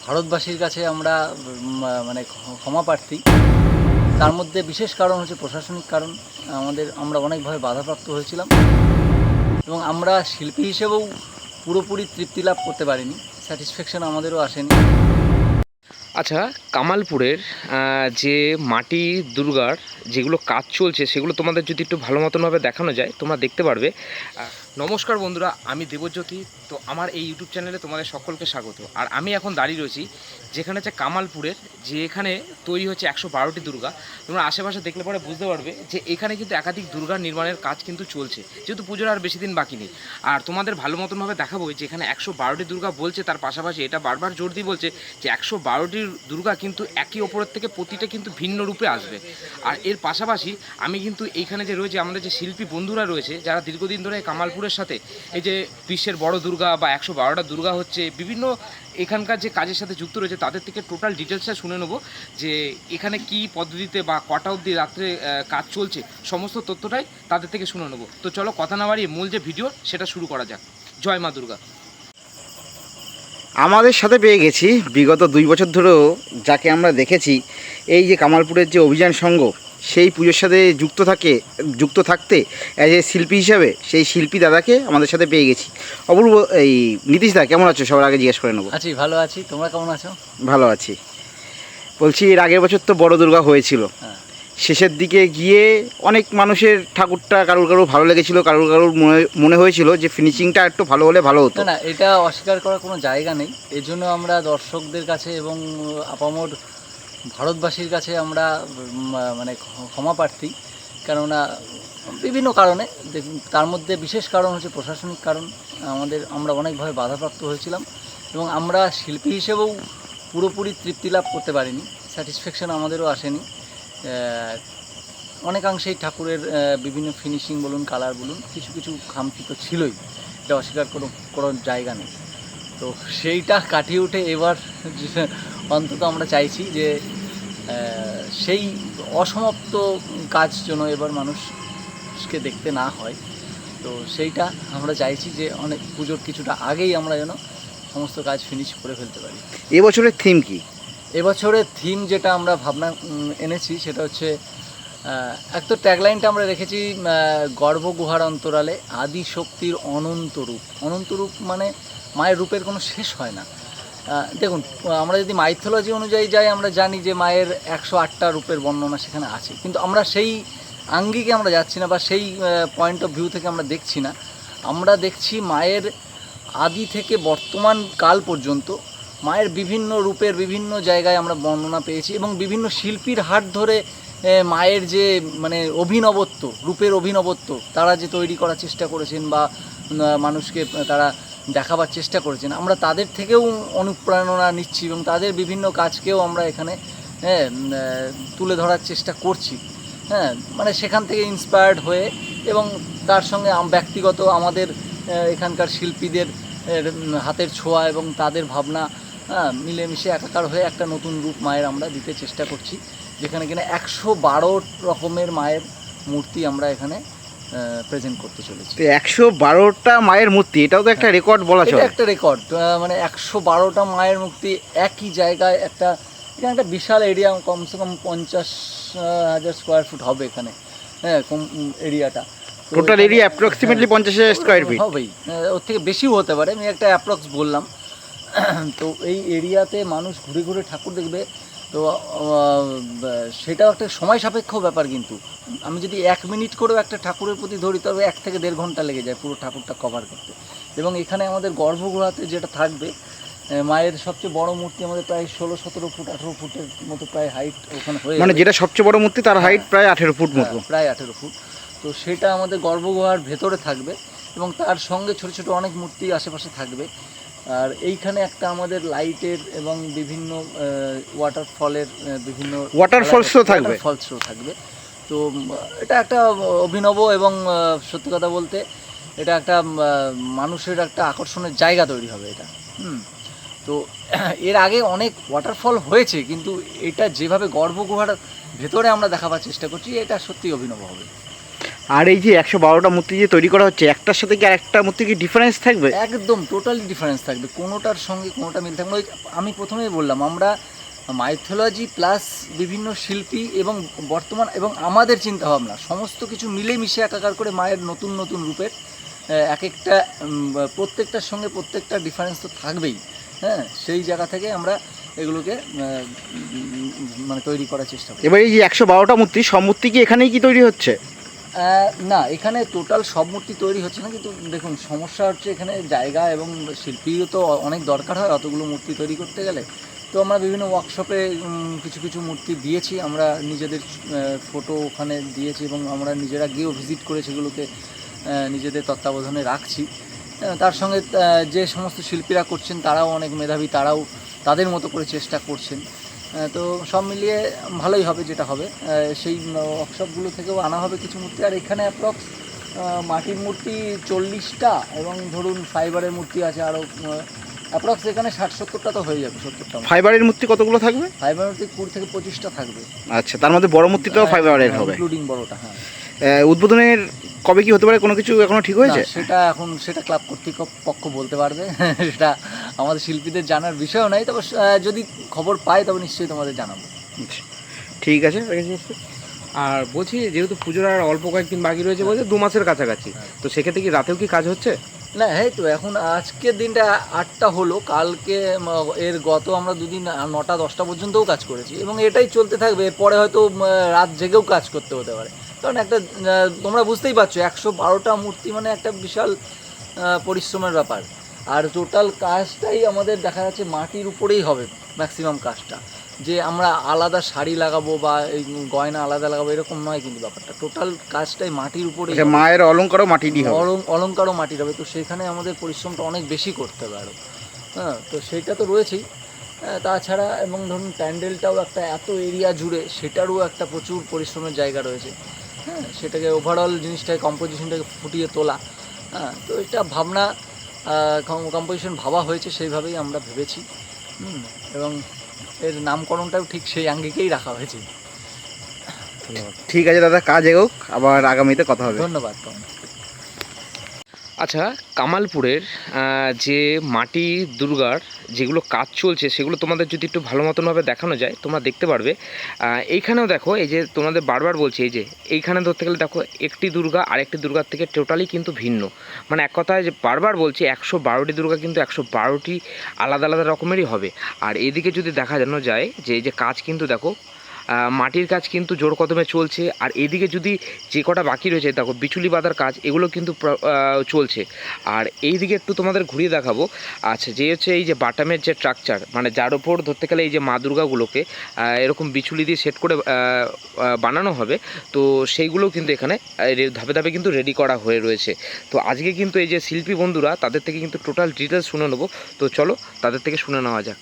ভারতবাসীর কাছে আমরা মানে ক্ষমা প্রার্থী। তার মধ্যে বিশেষ কারণ হচ্ছে প্রশাসনিক কারণ। আমরা অনেকভাবে বাধাপ্রাপ্ত হয়েছিলাম এবং আমরা শিল্পী হিসেবেও পুরোপুরি তৃপ্তি লাভ করতে পারিনি, স্যাটিসফ্যাকশন আমাদেরও আসেনি। আচ্ছা, কামালপুরের যে মাটি দুর্গার যেগুলো কাজ চলছে সেগুলো তোমাদের যদি একটু ভালো মতনভাবে দেখানো যায় তোমরা দেখতে পারবে। নমস্কার বন্ধুরা, আমি দেবজ্যোতি। তো আমার এই ইউটিউব চ্যানেলে তোমাদের সকলকে স্বাগত। আর আমি এখন দাঁড়িয়ে রয়েছি যেখানে হচ্ছে কামালপুরের, যে এখানে তৈরি হচ্ছে 112টি দুর্গা। তোমরা আশেপাশে দেখলে পরে বুঝতে পারবে যে এখানে কিন্তু একাধিক দুর্গার নির্মাণের কাজ কিন্তু চলছে, যেহেতু পুজোর আর বেশি দিন বাকি নেই। আর তোমাদের ভালো মতনভাবে দেখাবো যে এখানে 112টি দুর্গা বলছে, তার পাশাপাশি এটা বারবার জোর দিয়ে বলছে যে 112টির দুর্গা কিন্তু একই ওপরের থেকে প্রতিটা কিন্তু ভিন্ন রূপে আসবে। আর এর পাশাপাশি আমি কিন্তু এইখানে যে রয়েছে আমাদের যে শিল্পী বন্ধুরা রয়েছে, যারা দীর্ঘদিন ধরে কামালপুরের সাথে এই যে বিশ্বের বড় দুর্গা বা 112টা দুর্গা হচ্ছে বিভিন্ন এখানকার যে কাজের সাথে যুক্ত রয়েছে, তাদের থেকে টোটাল ডিটেলসটা শুনে নেবো যে এখানে কি পদ্ধতিতে বা কটা অবধি রাত্রে কাজ চলছে, সমস্ত তথ্যটাই তাদের থেকে শুনে নেবো। তো চলো কথা না বাড়িয়ে মূল যে ভিডিও সেটা শুরু করা যাক। জয় মা দুর্গা। আমাদের সাথে পেয়ে গেছি বিগত 2 বছর ধরেও যাকে আমরা দেখেছি এই যে কামালপুরের যে অভিযান সংঘ, সেই পুজোর সাথে যুক্ত থাকতে অ্যাজ এ শিল্পী হিসাবে সেই শিল্পী দাদাকে আমাদের সাথে পেয়ে গেছি। অপূর্ব, এই নীতিশ দা কেমন আছো সবার আগে জিজ্ঞেস করে নেবো। আছি, ভালো আছি। তোমরা কেমন আছো? ভালো আছি। বলছি, এর আগের বছর তো বড় দুর্গা হয়েছিল, হ্যাঁ। শেষের দিকে গিয়ে অনেক মানুষের ঠাকুরটা কারুর ভালো লেগেছিল, কারুর মনে হয়েছিল যে ফিনিশিংটা একটু ভালো হলে ভালো হতো। না, এটা অস্বীকার করার কোনো জায়গা নেই। এর জন্য আমরা দর্শকদের কাছে এবং আপামর ভারতবাসীর কাছে আমরা মানে ক্ষমা প্রার্থী। কেননা বিভিন্ন কারণে, তার মধ্যে বিশেষ কারণ হচ্ছে প্রশাসনিক কারণ। আমরা অনেকভাবে বাধাপ্রাপ্ত হয়েছিলাম এবং আমরা শিল্পী হিসেবেও পুরোপুরি তৃপ্তি লাভ করতে পারিনি, স্যাটিসফ্যাকশন আমাদেরও আসেনি। অনেকাংশেই ঠাকুরের বিভিন্ন ফিনিশিং বলুন, কালার বলুন, কিছু কিছু খামতি তো ছিলই, এটা অস্বীকার কোনো জায়গা নেই। তো সেইটা কাটিয়ে উঠে এবার অন্তত আমরা চাইছি যে সেই অসমাপ্ত কাজ যেন এবার মানুষকে দেখতে না হয়। তো সেইটা আমরা চাইছি যে অনেক পুজোর কিছুটা আগেই আমরা যেন সমস্ত কাজ ফিনিশ করে ফেলতে পারি। এবছরের থিম কি? এবছরের থিম যেটা আমরা ভাবনা এনেছি সেটা হচ্ছে, এক তো ট্যাগলাইনটা আমরা রেখেছি গর্ভগুহার অন্তরালে আদি শক্তির অনন্ত রূপ। অনন্ত রূপ মানে মায়ের রূপের কোনো শেষ হয় না। দেখুন, আমরা যদি মাইথোলজি অনুযায়ী যাই, আমরা জানি যে মায়ের 108টা রূপের বর্ণনা সেখানে আছে, কিন্তু আমরা সেই আঙ্গিকে আমরা যাচ্ছি না বা সেই পয়েন্ট অফ ভিউ থেকে আমরা দেখছি না। আমরা দেখছি মায়ের আদি থেকে বর্তমান কাল পর্যন্ত মায়ের বিভিন্ন রূপের বিভিন্ন জায়গায় আমরা বর্ণনা পেয়েছি এবং বিভিন্ন শিল্পীর হাত ধরে মায়ের যে মানে অভিনবত্ব, রূপের অভিনবত্ব তারা যে তৈরি করার চেষ্টা করেছেন বা মানুষকে তারা দেখাবার চেষ্টা করেছেন, আমরা তাদের থেকেও অনুপ্রেরণা নিচ্ছি এবং তাদের বিভিন্ন কাজকেও আমরা এখানে তুলে ধরার চেষ্টা করছি। মানে সেখান থেকে ইন্সপায়ার্ড হয়ে এবং তার সঙ্গে ব্যক্তিগত আমাদের এখানকার শিল্পীদের হাতের ছোঁয়া এবং তাদের ভাবনা মিলেমিশে একাকার হয়ে একটা নতুন রূপ মায়ের আমরা দিতে চেষ্টা করছি, যেখানে কিনা 112 রকমের মায়ের মূর্তি আমরা এখানে প্রেজেন্ট করতে চলেছি। 112টা মায়ের মূর্তি, এটাও তো একটা রেকর্ড বলা চলে। এটা একটা রেকর্ড, মানে 112টা মায়ের মূর্তি একই জায়গায়, এখানে একটা বিশাল এরিয়া, কমসে কম 50,000 স্কোয়ার ফুট হবে এখানে। কম এরিয়াটা, total area approximately 50,000 square feet হবেই, ওর থেকে বেশিও হতে পারে, আমি একটা অ্যাপ্রক্স বললাম। তো এই এরিয়াতে মানুষ ঘুরে ঘুরে ঠাকুর দেখবে, তো সেটাও একটা সময় সাপেক্ষ ব্যাপার। কিন্তু আমি যদি 1 মিনিট করেও একটা ঠাকুরের প্রতি ধরি, তবে 1 থেকে 1.5 ঘন্টা লেগে যায় পুরো ঠাকুরটা কভার করতে। এবং এখানে আমাদের গর্ভগৃহতে যেটা থাকবে, মায়ের সবচেয়ে বড় মূর্তি আমাদের প্রায় 16-17 ফুট 18 ফুটের মতো প্রায় হাইট ওখানে হয়ে, মানে যেটা সবচেয়ে বড় মূর্তি তার হাইট প্রায় 18 ফুট মতো, প্রায় 18 ফুট। তো সেটা আমাদের গর্ভগৃহের ভেতরে থাকবে এবং তার সঙ্গে ছোট ছোট অনেক মূর্তি আশেপাশে থাকবে। আর এইখানে একটা আমাদের লাইটের এবং বিভিন্ন ওয়াটারফলের ওয়াটারফলসও থাকবে। তো এটা একটা অভিনব এবং সত্যি কথা বলতে এটা একটা মানুষের একটা আকর্ষণের জায়গা তৈরি হবে এটা। তো এর আগে অনেক ওয়াটারফল হয়েছে, কিন্তু এটা যেভাবে গর্ভগুহার ভেতরে আমরা দেখাবার চেষ্টা করছি, এটা সত্যি অভিনব হবে। আর এই যে 112টা মূর্তি যে তৈরি করা হচ্ছে, একটার সাথে কি আর একটা মূর্তি কি ডিফারেন্স থাকবে? একদম টোটালি ডিফারেন্স থাকবে, কোনোটার সঙ্গে কোনোটা মিল থাকবে না। ওই আমি প্রথমেই বললাম, আমরা মাইথোলজি প্লাস বিভিন্ন শিল্পী এবং বর্তমান এবং আমাদের চিন্তাভাবনা সমস্ত কিছু মিলে মিশে একাকার করে মায়ের নতুন নতুন রূপের এক একটা প্রত্যেকটার সঙ্গে প্রত্যেকটা ডিফারেন্স তো থাকবেই। হ্যাঁ, সেই জায়গা থেকে আমরা এগুলোকে মানে তৈরি করার চেষ্টা করি। এবার এই যে 112টা মূর্তি, সব মূর্তি কি এখানেই কি তৈরি হচ্ছে? না, এখানে টোটাল সব মূর্তি তৈরি হচ্ছে না, কিন্তু দেখুন সমস্যা হচ্ছে এখানে জায়গা এবং শিল্পীও তো অনেক দরকার হয় অতগুলো মূর্তি তৈরি করতে গেলে। তো আমরা বিভিন্ন ওয়ার্কশপে কিছু কিছু মূর্তি দিয়েছি, আমরা নিজেদের ফটো ওখানে দিয়েছি এবং আমরা নিজেরা গিয়েও ভিজিট করে সেগুলোকে নিজেদের তত্ত্বাবধানে রাখছি। তার সঙ্গে যে সমস্ত শিল্পীরা করছেন তারাও অনেক মেধাবী, তারাও তাদের মতো করে চেষ্টা করছেন। তো সব মিলিয়ে ভালোই হবে যেটা হবে। সেই ওয়ার্কশপগুলো থেকেও আনা হবে কিছু মূর্তি। আর এখানে অ্যাপ্রক্স মাটির মূর্তি 40টা এবং ধরুন ফাইবারের মূর্তি আছে আরও অ্যাপ্রক্স এখানে 60-70টা তো হয়ে যাবে, 70টা। ফাইবারের মূর্তি কতগুলো থাকবে? ফাইবার মূর্তি 20 থেকে 25টা থাকবে। আচ্ছা, তার মধ্যে বড় মূর্তিটাও ফাইবারের হবে, ইনক্লুডিং বড়টা। হ্যাঁ, উদ্বোধনের কবে কি হতে পারে কোনো কিছু এখনো ঠিক হয়েছে? সেটা ক্লাব কর্তৃপক্ষ বলতে পারবে। সেটা আমাদের শিল্পীদের জানার বিষয়ও নাই, তবে যদি খবর পাই তবে নিশ্চয়ই তোমাদের জানাবো। আচ্ছা, ঠিক আছে। আর বলছি, যেহেতু পুজোর আর অল্প কয়েকদিন বাকি রয়েছে, বলছে 2 মাসের কাছাকাছি, তো সেক্ষেত্রে কি রাতেও কি কাজ হচ্ছে? না, এই তো এখন আজকের দিনটা 8টা হলো, কালকে এর গত আমরা দুদিন 9টা 10টা পর্যন্তও কাজ করেছি এবং এটাই চলতে থাকবে। এরপরে হয়তো রাত জেগেও কাজ করতে হতে পারে, কারণ একটা তোমরা বুঝতেই পারছো 112টা মূর্তি মানে একটা বিশাল পরিশ্রমের ব্যাপার। আর টোটাল কাজটাই আমাদের দেখা যাচ্ছে মাটির উপরেই হবে ম্যাক্সিমাম কাজটা, যে আমরা আলাদা শাড়ি লাগাবো বা এই গয়না আলাদা লাগাবো এরকম নয়, কিন্তু ব্যাপারটা টোটাল কাজটাই মাটির উপরেই হবে। মায়ের অলংকারও মাটিরই হবে, অলংকারও মাটির হবে। তো সেখানে আমাদের পরিশ্রমটা অনেক বেশি করতে হবে আরও। হ্যাঁ, তো সেইটা তো রয়েছেই। তাছাড়া এবং ধরুন প্যান্ডেলটাও একটা এত এরিয়া জুড়ে, সেটারও একটা প্রচুর পরিশ্রমের জায়গা রয়েছে। হ্যাঁ, সেটাকে ওভারঅল জিনিসটাকে কম্পোজিশনটাকে ফুটিয়ে তোলা। হ্যাঁ, তো এটা ভাবনা কম্পোজিশন ভাবা হয়েছে, সেইভাবেই আমরা ভেবেছি। এবং এর নামকরণটাও ঠিক সেই আঙ্গিকেই রাখা হয়েছে। ঠিক আছে দাদা, কাজ এগোক, আবার আগামীতে কথা হবে। ধন্যবাদ। আচ্ছা, কামালপুরের যে মাটি দুর্গার যেগুলো কাজ চলছে সেগুলো তোমাদের যদি একটু ভালো মতনভাবে দেখানো যায় তোমরা দেখতে পারবে। এইখানেও দেখো, এই যে তোমাদের বারবার বলছি, এই যে এইখানে ধরতে গেলে দেখো একটি দুর্গা আরেকটি দুর্গার থেকে টোটালি কিন্তু ভিন্ন। মানে এক কথায় যে বারবার বলছি 112টি দুর্গা কিন্তু 112টি আলাদা আলাদা রকমেরই হবে। আর এদিকে যদি দেখানো যায় যে এই যে কাজ কিন্তু দেখো মাটির কাজ কিন্তু জোর কদমে চলছে। আর এদিকে যদি যে কটা বাকি রয়েছে দেখো বিচুলি বাঁধার কাজ, এগুলো কিন্তু চলছে। আর এই দিকে একটু তোমাদের ঘুরিয়ে দেখাবো। আচ্ছা, যে হচ্ছে এই যে বাটামের যে স্ট্রাকচার, মানে যার ওপর ধরতে গেলে এই যে মা দুর্গাগুলোকে এরকম বিচুলি দিয়ে সেট করে বানানো হবে, তো সেইগুলোও কিন্তু এখানে ধাপে ধাপে কিন্তু রেডি করা হয়ে রয়েছে। তো আজকে কিন্তু এই যে শিল্পী বন্ধুরা তাদের থেকে কিন্তু টোটাল ডিটেলস শুনে নেবো। তো চলো তাদের থেকে শুনে নেওয়া যাক।